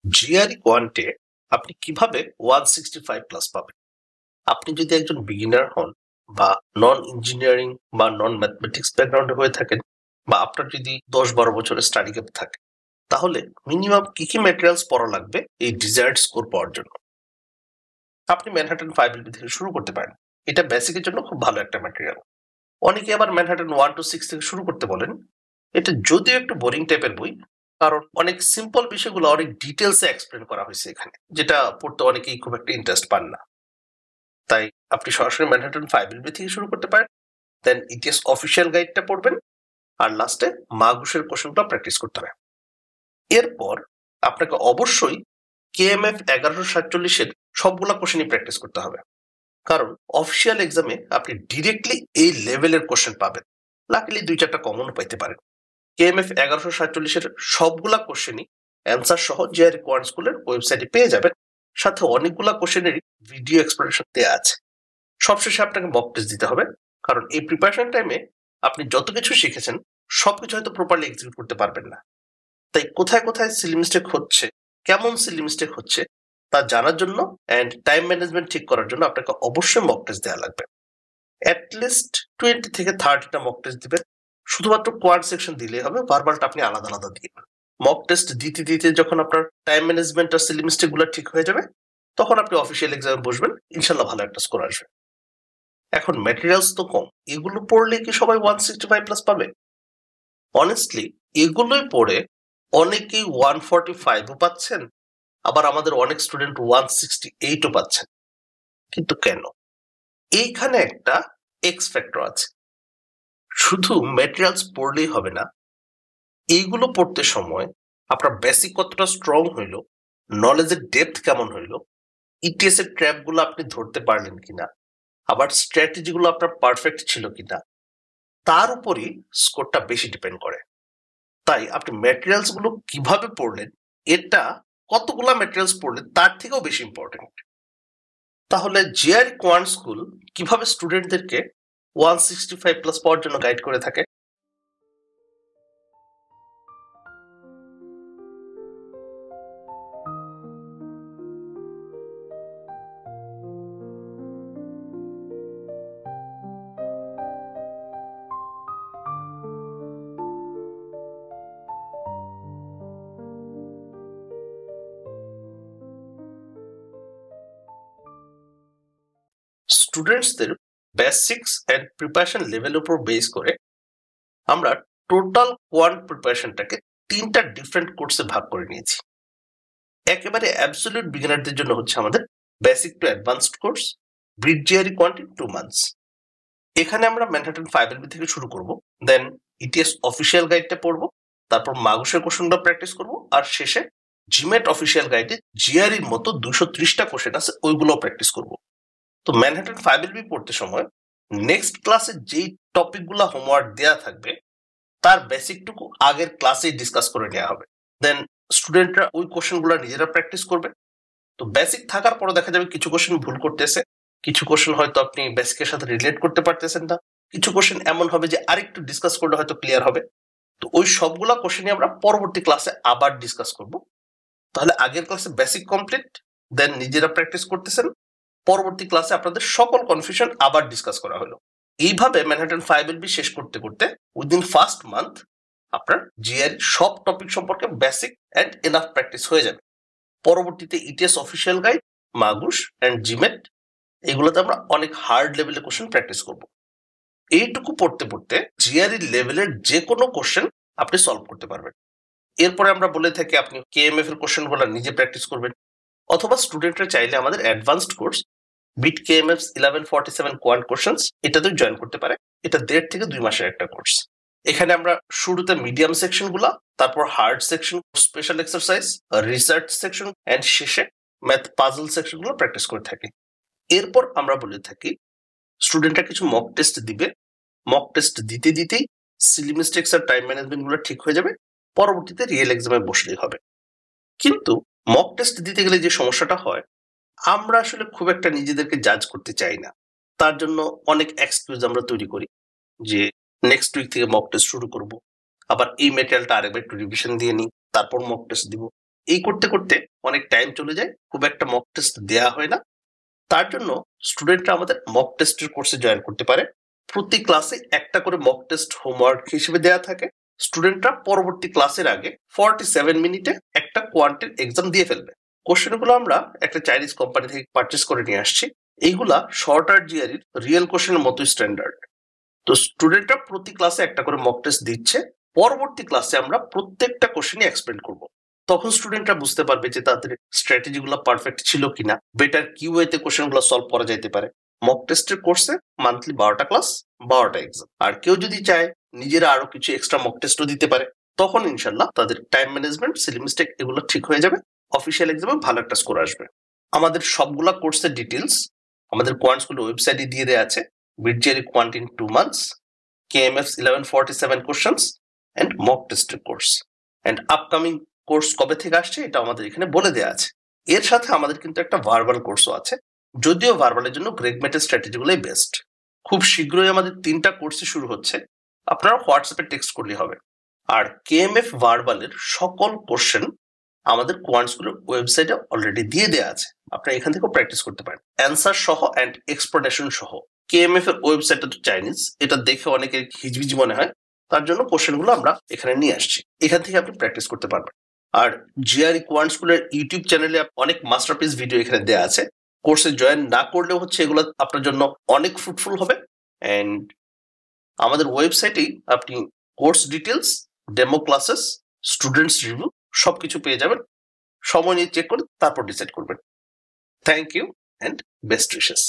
GRE কোয়ান্টে আপনি কিভাবে 165+ পাবেন? আপনি যদি একজন বিগিনার হন বা নন ইঞ্জিনিয়ারিং বা নন ম্যাথমেটিক্স ব্যাকগ্রাউন্ডে হয়ে থাকেন, বা আপনার যদি 10-12 বছরের স্টাডি গ্যাপ থাকে, তাহলে মিনিমাম কি ম্যাটেরিয়ালস পড়া লাগবে এই ডিজায়ার্ড স্কোর পাওয়ার জন্য? আপনি ম্যানহাটন 5LB থেকে শুরু করতে পারেন। এটা বেসিকের জন্য খুব ভালো একটা ম্যাটেরিয়াল। অনেকে আবার ম্যানহাটন 1 to 6 থেকে শুরু করতে বলেন। এটা যদিও একটু বোরিং টাইপের বই, কারণ অনেক সিম্পল বিষয়গুলো অনেক ডিটেলসে এক্সপ্লেন করা হয়েছে এখানে, যেটা পড়তে অনেকেই খুব একটা ইন্টারেস্ট পান না। তাই আপনি সরাসরি ম্যানহাটন 5LB থেকে শুরু করতে পারেন, দেন ইটিএস অফিসিয়াল গাইডটা পড়বেন, আর লাস্টে মাগুসের কোশ্চেনটা প্র্যাকটিস করতে হবে। এরপর আপনাকে অবশ্যই কেএমএফ 1147-এর সবগুলা কোশ্চেনই প্র্যাকটিস করতে হবে, কারণ অফিসিয়াল এক্সামে আপনি ডিরেক্টলি এই লেভেলের কোশ্চেন পাবেন। লাকিলি 2-4টা কমনও পাইতে পারেন। কেএমএফ 1147-এর সবগুলা কোশ্চেনই অ্যান্সার সহ জিআরই কোয়ান্ট স্কুলের ওয়েবসাইটে পেয়ে যাবেন। সাথে অনেকগুলা কোশ্চেনেরই ভিডিও এক্সপ্লেনেশন দেওয়া আছে। সবশেষে আপনাকে মক টেস্ট দিতে হবে, কারণ এই প্রিপারেশন টাইমে আপনি যত কিছু শিখেছেন সবকিছু হয়তো প্রপারলি এক্সিকিউট করতে পারবেন না। তাই কোথায় কোথায় সিলি মিস্টেক হচ্ছে, কেমন সিলি মিস্টেক হচ্ছে তা জানার জন্য অ্যান্ড টাইম ম্যানেজমেন্ট ঠিক করার জন্য আপনাকে অবশ্যই মক টেস্ট দেওয়া লাগবে। অ্যাটলিস্ট 20 থেকে 30টা মক টেস্ট দিবেন। শুধুমাত্র কোয়াড সেকশন দিলেই হবে, ভার্বালটা আপনি আলাদা আলাদা দিবেন। মক টেস্ট দিতে দিতে যখন আপনার টাইম ম্যানেজমেন্ট আর সিলি মিস্টেক গুলো ঠিক হয়ে যাবে, তখন আপনি অফিসিয়াল এক্সামে বসবেন, ইনশাল্লাহ ভালো একটা স্কোর আসবে। এখন ম্যাটেরিয়ালস তো কম, এগুলো পড়লে কি সবাই 165+ পাবে? অনেস্টলি এগুলোই পড়ে অনেকেই 145ও পাচ্ছেন, আবার আমাদের অনেক স্টুডেন্ট 168ও পাচ্ছেন। কিন্তু কেন? এইখানে একটা এক্স ফ্যাক্টর আছে। শুধু ম্যাটেরিয়ালস পড়লেই হবে না, এইগুলো পড়তে সময় আপনার বেসিক কতটা স্ট্রং হইল, নলেজের ডেপথ কেমন হইল, ইটিএস এর ট্র্যাপ গুলো আপনি ধরতে পারলেন কিনা, আবার স্ট্র্যাটেজি গুলো আপনার পারফেক্ট ছিল কিনা, তার উপরই স্কোরটা বেশি ডিপেন্ড করে। তাই আপনি ম্যাটেরিয়ালস গুলো কিভাবে পড়লেন, এটা কতগুলা ম্যাটেরিয়ালস পড়লেন তার থেকেও বেশি ইম্পর্টেন্ট। তাহলে জিআরই কোয়ান্ট স্কুল কিভাবে স্টুডেন্টদেরকে 165+ পাওয়ার জন্য গাইড করে থাকে? স্টুডেন্টসদের বেসিক্স এন্ড প্রিপারেশন লেভেলের উপর বেস করে আমরা টোটাল কোয়ান্ট প্রিপারেশনটাকে 3টা ডিফারেন্ট কোর্সে ভাগ করে নিয়েছি। একেবারে অ্যাবসলিউট বিগিনারদের জন্য হচ্ছে আমাদের basic to advanced course, bridge GRE quant in 2 months. এখানে আমরা ম্যানহাটন 5LB থেকে শুরু করব, দেন ইটিএস অফিসিয়াল গাইডটা পড়বো, তারপর মাগুসের কোশ্চেনটা প্র্যাকটিস করব, আর শেষে জিমেট অফিসিয়াল গাইডে জিআরইর মতো 230টা কোশ্চেন আছে, ওইগুলো প্র্যাকটিস করব। তো ম্যানহাটন 5LB পড়তে সময় নেক্সট ক্লাসে যেই টপিকগুলো হোমওয়ার্ক দেওয়া থাকবে তার বেসিকটুকু আগের ক্লাসেই ডিসকাস করে নেওয়া হবে। দেন স্টুডেন্টরা ওই কোশ্চেনগুলো নিজেরা প্র্যাকটিস করবে। তো বেসিক থাকার পরে দেখা যাবে কিছু কোশ্চেন ভুল করতেছে, কিছু কোশ্চেন হয়তো আপনি বেসিকের সাথে রিলেট করতে পারতেছেন না, কিছু কোশ্চেন এমন হবে যে আরেকটু ডিসকাস করলে হয়তো ক্লিয়ার হবে। তো ওই সবগুলা কোশ্চেনই আমরা পরবর্তী ক্লাসে আবার ডিসকাস করব। তাহলে আগের ক্লাসে বেসিক কমপ্লিট, দেন নিজেরা প্র্যাকটিস করতেছেন, পরবর্তী ক্লাসে আপনাদের সকল কনফিউশন আবার ডিসকাস করা হলো। এইভাবে ম্যানহাটন 5LB শেষ করতে করতে উইদিন ফার্স্ট মান্থ আপনার জিআর সব টপিক সম্পর্কে বেসিক অ্যান্ড এনাফ প্র্যাকটিস হয়ে যাবে। পরবর্তীতে ETS official guide, Magoosh and GMAT, এগুলোতে আমরা অনেক হার্ড লেভেলের কোশ্চেন প্র্যাকটিস করব। এইটুকু পড়তে পড়তে জিআরই লেভেলের যে কোনো কোশ্চেন আপনি সলভ করতে পারবেন। এরপরে আমরা বলে থাকি আপনি কেএমএফ এর কোশ্চেনগুলো নিজে প্র্যাকটিস করবেন, অথবা স্টুডেন্টরা চাইলে আমাদের অ্যাডভান্সড কোর্স বিট কেএমএফ 1147 কোয়ান্ট কোশ্চেনস, এটাতেও জয়েন করতে পারে। এটা 1.5 থেকে 2 মাসের একটা কোর্স। এখানে আমরা শুরুতে মিডিয়াম সেকশন গুলা, তারপর hard section, special exercise, research section and শেষে ম্যাথ পাজল সেকশন গুলো প্র্যাকটিস করে থাকি। এরপর আমরা বলে থাকি স্টুডেন্টরা কিছু মক টেস্ট দিবে, মক টেস্ট দিতে দিতেই সিলি মিস্টেক্স আর টাইম ম্যানেজমেন্ট গুলো ঠিক হয়ে যাবে, পরবর্তীতে রিয়েল এক্সামে বসলেই হবে। কিন্তু মক টেস্ট দিতে গেলে যে সমস্যাটা হয়, আমরা আসলে খুব একটা নিজেদেরকে জাজ করতে চাই না। তার জন্য অনেক এক্সকিউজ আমরা তৈরি করি, যে নেক্সট উইক থেকে মক টেস্ট শুরু করব, আবার এই ম্যাটেরিয়ালটা আরেকবার একটু রিভিশন দিয়ে নিই, তারপর মক টেস্ট দিব। এই করতে করতে অনেক টাইম চলে যায়, খুব একটা মক টেস্ট দেওয়া হয় না। তার জন্য স্টুডেন্টরা আমাদের মক টেস্টের কোর্সে জয়েন করতে পারে। প্রতি ক্লাসে একটা করে মক টেস্ট হোমওয়ার্ক হিসেবে দেওয়া থাকে। স্টুডেন্টরা পরবর্তী ক্লাসের আগে 47 মিনিটে একটা কোয়ান্টের এক্সাম দিয়ে ফেলবে। কোশ্চেনগুলো আমরা একটা চাইনিজ কোম্পানি থেকে পারচেস করে নিয়ে আসছি। এইগুলা শর্টার জিআরইর রিয়েল কোশ্চেনের মতোই স্ট্যান্ডার্ড। তো স্টুডেন্টরা প্রতি ক্লাসে একটা করে মক টেস্ট দিচ্ছে। পরবর্তী ক্লাসে আমরা প্রত্যেকটা কোশ্চেনই এক্সপ্লেন করব। তখন স্টুডেন্টরা বুঝতে পারবে যে তাদের স্ট্র্যাটেজিগুলো পারফেক্ট ছিল কিনা, বেটার কি ওয়েতে কোশ্চেনগুলো সলভ করা যেতে পারে। মক টেস্টের কোর্সে মান্থলি 12টা ক্লাস, 12টা এক্সাম। আর কেউ যদি চায় নিজেরা আরো কিছু এক্সট্রা মক টেস্টও দিতে পারে, তখন ইনশাল্লাহ তাদের টাইম ম্যানেজমেন্ট, সিলি মিস্টেক এগুলো ঠিক হয়ে যাবে, অফিসিয়াল এক্সামে ভালো একটা স্কোর আসবে। আমাদের সবগুলা কোর্সের ডিটেলস আমাদের কোয়ান্টসগুলো ওয়েবসাইটে দিয়ে দেওয়া আছে। BITJEE Quant in 2 months, KMF's 1147 questions and mock tested course, and upcoming course কবে থেকে আসছে এটা আমাদের এখানে বলে দেওয়া আছে। এর সাথে আমাদের কিন্তু একটা ভার্বাল কোর্সও আছে, যদিও ভার্বালের জন্য গ্রেগমেটের স্ট্র্যাটেজিগুলোই বেস্ট। খুব শীঘ্রই আমাদের 3টা কোর্সই শুরু হচ্ছে, আপনারা হোয়াটসঅ্যাপে টেক্সট করলে হবে। আর KMF ভার্বালের সকল কোশ্চেন আমাদের কোয়ান্টসগুলোর ওয়েবসাইটে অলরেডি দিয়ে দেওয়া আছে, আপনারা এখান থেকেও প্র্যাকটিস করতে পারেন, অ্যান্সার সহ অ্যান্ড এক্সপ্লেনেশন সহ। KMF এর ওয়েবসাইটটা তো চাইনিজ, এটা দেখে অনেকের হিজবিজি মনে হয়, তার জন্য কোশ্চেনগুলো আমরা এখানে নিয়ে আসছি, এখান থেকে আপনি প্র্যাকটিস করতে পারবেন। আর জিআরই কোয়ান্ট স্কুলের ইউটিউব চ্যানেলে অনেক মাস্টারপিস ভিডিও এখানে দেওয়া আছে। কোর্সে জয়েন না করলেও হচ্ছে এগুলো আপনার জন্য অনেক ফ্রুটফুল হবে। অ্যান্ড আমাদের ওয়েবসাইটেই আপনি course details, demo classes, students review সবকিছু পেয়ে যাবেন। সময় নিয়ে চেক করে তারপর ডিসাইড করবেন। Thank you and best wishes.